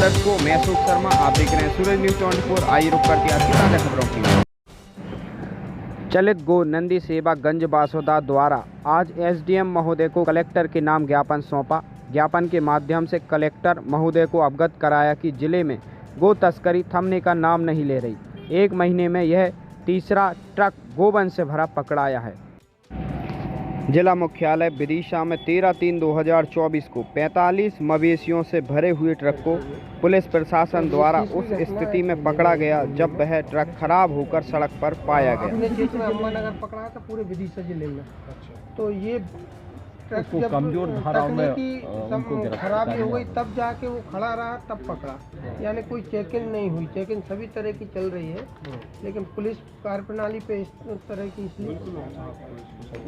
दर्शकों, मैं अशोक शर्मा, आप देख रहे हैं सूरज न्यूज 24। आइए रुक करते हैं आज की ताज़ा खबरों की। चलित गो नंदी सेवा गंज बासोदा द्वारा आज एसडीएम महोदय को कलेक्टर के नाम ज्ञापन सौंपा। ज्ञापन के माध्यम से कलेक्टर महोदय को अवगत कराया कि जिले में गो तस्करी थमने का नाम नहीं ले रही। एक महीने में यह तीसरा ट्रक गोवंश से भरा पकड़ाया है। जिला मुख्यालय विदिशा में 13/3/2024 को 45 मवेशियों से भरे हुए ट्रक को पुलिस प्रशासन द्वारा उस स्थिति में पकड़ा गया जब वह ट्रक खराब होकर सड़क पर पाया गया। अपने क्षेत्र में अम्बानगर पकड़ा था पूरे विदिशा जिले में। तो ये ट्रक जब कमजोर धाराओं में उनको खराबी हो गई तब जाके वो खड़ा रहा, तब पकड़ा। यानी कोई चेकिंग नहीं हुई। चेकिंग सभी तरह की चल रही है, लेकिन पुलिस कार्यप्रणाली पे इस तरह की इसलिए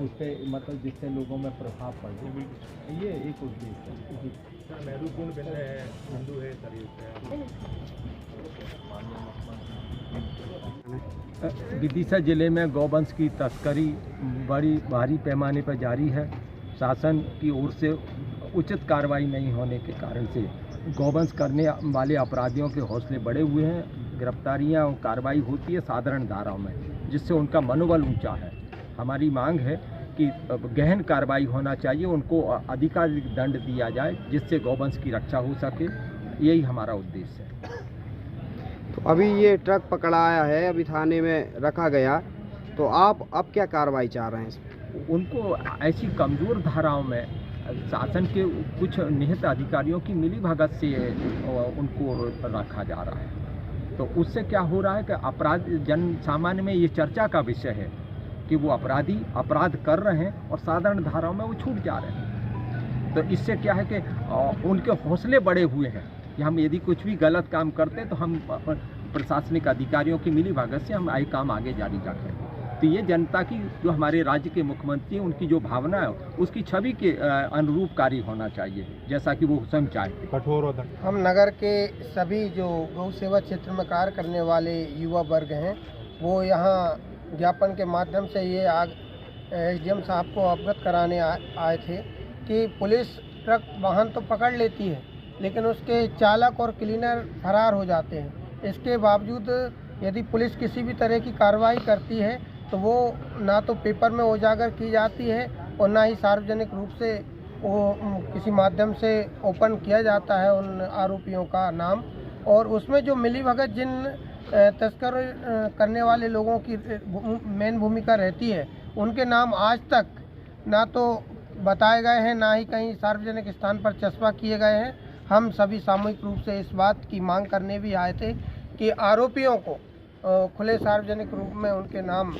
उससे मतलब जिससे लोगों में प्रभाव पड़े, ये एक उद्देश्य है। विदिशा जिले में गौवंश की तस्करी बड़ी भारी पैमाने पर जारी है। शासन की ओर से उचित कार्रवाई नहीं होने के कारण से गौवंश करने वाले अपराधियों के हौसले बढ़े हुए हैं। गिरफ्तारियां और कार्रवाई होती है साधारण धाराओं में, जिससे उनका मनोबल ऊंचा है। हमारी मांग है कि गहन कार्रवाई होना चाहिए, उनको अधिकाधिक दंड दिया जाए जिससे गौवंश की रक्षा हो सके। यही हमारा उद्देश्य है। तो अभी ये ट्रक पकड़ाया है, अभी थाने में रखा गया, तो आप अब क्या कार्रवाई चाह रहे हैं इसमें? उनको ऐसी कमज़ोर धाराओं में शासन के कुछ निहित अधिकारियों की मिलीभगत से उनको रखा जा रहा है। तो उससे क्या हो रहा है कि अपराध जन सामान्य में ये चर्चा का विषय है कि वो अपराधी अपराध कर रहे हैं और साधारण धाराओं में वो छूट जा रहे हैं। तो इससे क्या है कि उनके हौसले बढ़े हुए हैं कि हम यदि कुछ भी गलत काम करते हैं तो हम प्रशासनिक अधिकारियों की मिलीभगत से हम काम आगे जारी रखें। तो ये जनता की जो हमारे राज्य के मुख्यमंत्री हैं उनकी जो भावना है उसकी छवि के अनुरूप कार्य होना चाहिए, जैसा कि वो स्वयं चाहते। कठोर हम नगर के सभी जो गौ सेवा क्षेत्र में कार्य करने वाले युवा वर्ग हैं वो यहाँ ज्ञापन के माध्यम से ये एसडीएम साहब को अवगत कराने आए थे कि पुलिस ट्रक वाहन तो पकड़ लेती है, लेकिन उसके चालक और क्लीनर फरार हो जाते हैं। इसके बावजूद यदि पुलिस किसी भी तरह की कार्रवाई करती है तो वो ना तो पेपर में उजागर की जाती है और ना ही सार्वजनिक रूप से वो किसी माध्यम से ओपन किया जाता है उन आरोपियों का नाम। और उसमें जो मिलीभगत जिन तस्कर करने वाले लोगों की मेन भूमिका रहती है, उनके नाम आज तक ना तो बताए गए हैं, ना ही कहीं सार्वजनिक स्थान पर चस्पा किए गए हैं। हम सभी सामूहिक रूप से इस बात की मांग करने भी आए थे कि आरोपियों को खुले सार्वजनिक रूप में उनके नाम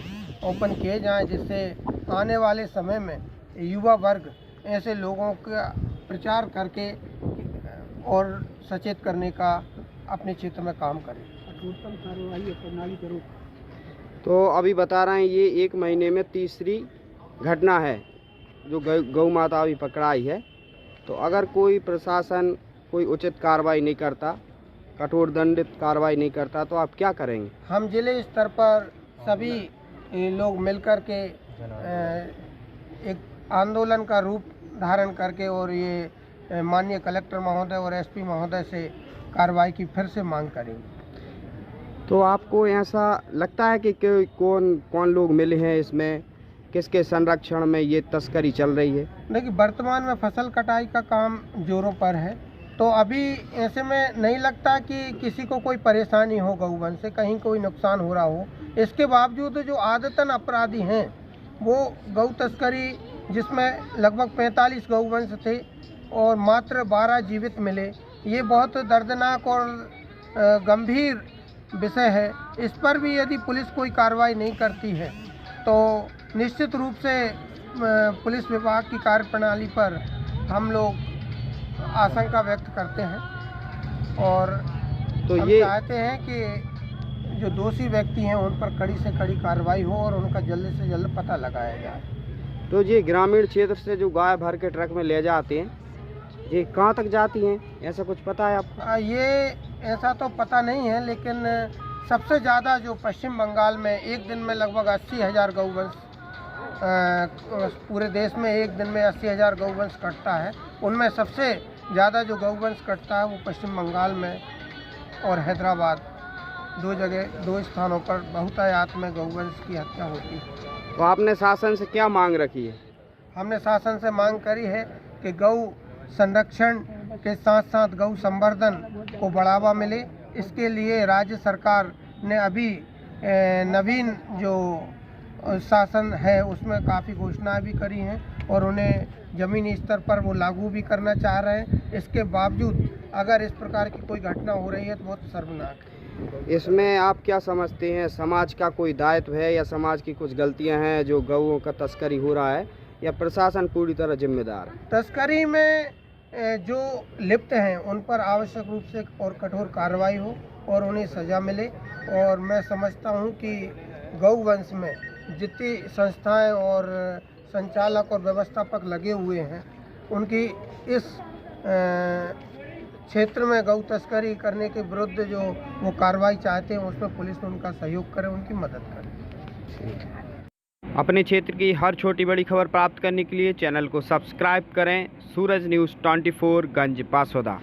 ओपन किए जाएं, जिससे आने वाले समय में युवा वर्ग ऐसे लोगों का प्रचार करके और सचेत करने का अपने क्षेत्र में काम करें। कार्रवाई प्रणाली करो। तो अभी बता रहे हैं ये एक महीने में तीसरी घटना है जो गौ माता अभी पकड़ाई है। तो अगर कोई प्रशासन कोई उचित कार्रवाई नहीं करता, कठोर दंडित कार्रवाई नहीं करता, तो आप क्या करेंगे? हम जिले स्तर पर सभी लोग मिलकर के एक आंदोलन का रूप धारण करके और ये माननीय कलेक्टर महोदय और एसपी महोदय से कार्रवाई की फिर से मांग करेंगे। तो आपको ऐसा लगता है कि कौन कौन लोग मिले हैं इसमें, किसके संरक्षण में ये तस्करी चल रही है? देखिए, वर्तमान में फसल कटाई का काम जोरों पर है, तो अभी ऐसे में नहीं लगता कि किसी को कोई परेशानी हो, गौवंश से कहीं कोई नुकसान हो रहा हो। इसके बावजूद जो आदतन अपराधी हैं वो गौ तस्करी, जिसमें लगभग 45 गौवंश थे और मात्र 12 जीवित मिले, ये बहुत दर्दनाक और गंभीर विषय है। इस पर भी यदि पुलिस कोई कार्रवाई नहीं करती है तो निश्चित रूप से पुलिस विभाग की कार्यप्रणाली पर हम लोग आशंका व्यक्त करते हैं और तो हम चाहते हैं कि जो दोषी व्यक्ति हैं उन पर कड़ी से कड़ी कार्रवाई हो और उनका जल्द से जल्द पता लगाया जाए। तो ये ग्रामीण क्षेत्र से जो गाय भर के ट्रक में ले जाते हैं, ये कहाँ तक जाती हैं, ऐसा कुछ पता है आपको? ये ऐसा तो पता नहीं है, लेकिन सबसे ज़्यादा जो पश्चिम बंगाल में एक दिन में लगभग 80,000 गौवंश, पूरे देश में एक दिन में 80,000 गौवंश कटता है। उनमें सबसे ज़्यादा जो गौवंश कटता है वो पश्चिम बंगाल में और हैदराबाद, दो स्थानों पर बहुतायत में गौवंश की हत्या होती है। तो आपने शासन से क्या मांग रखी है? हमने शासन से मांग करी है कि गौ संरक्षण के साथ साथ गौ संवर्धन को बढ़ावा मिले। इसके लिए राज्य सरकार ने अभी नवीन जो शासन है उसमें काफ़ी घोषणाएं भी करी हैं और उन्हें ज़मीनी स्तर पर वो लागू भी करना चाह रहे हैं। इसके बावजूद अगर इस प्रकार की कोई घटना हो रही है तो बहुत शर्मनाक है। इसमें आप क्या समझते हैं, समाज का कोई दायित्व है या समाज की कुछ गलतियां हैं जो गौओं का तस्करी हो रहा है, या प्रशासन पूरी तरह जिम्मेदार है? तस्करी में जो लिप्त हैं उन पर आवश्यक रूप से और कठोर कार्रवाई हो और उन्हें सज़ा मिले। और मैं समझता हूं कि गौवंश में जितनी संस्थाएं और संचालक और व्यवस्थापक लगे हुए हैं उनकी इस क्षेत्र में गौ तस्करी करने के विरुद्ध जो वो कार्रवाई चाहते हैं उसमें पुलिस उनका सहयोग करे, उनकी मदद करे। अपने क्षेत्र की हर छोटी बड़ी खबर प्राप्त करने के लिए चैनल को सब्सक्राइब करें। सूरज न्यूज़ 24 गंज बासोदा।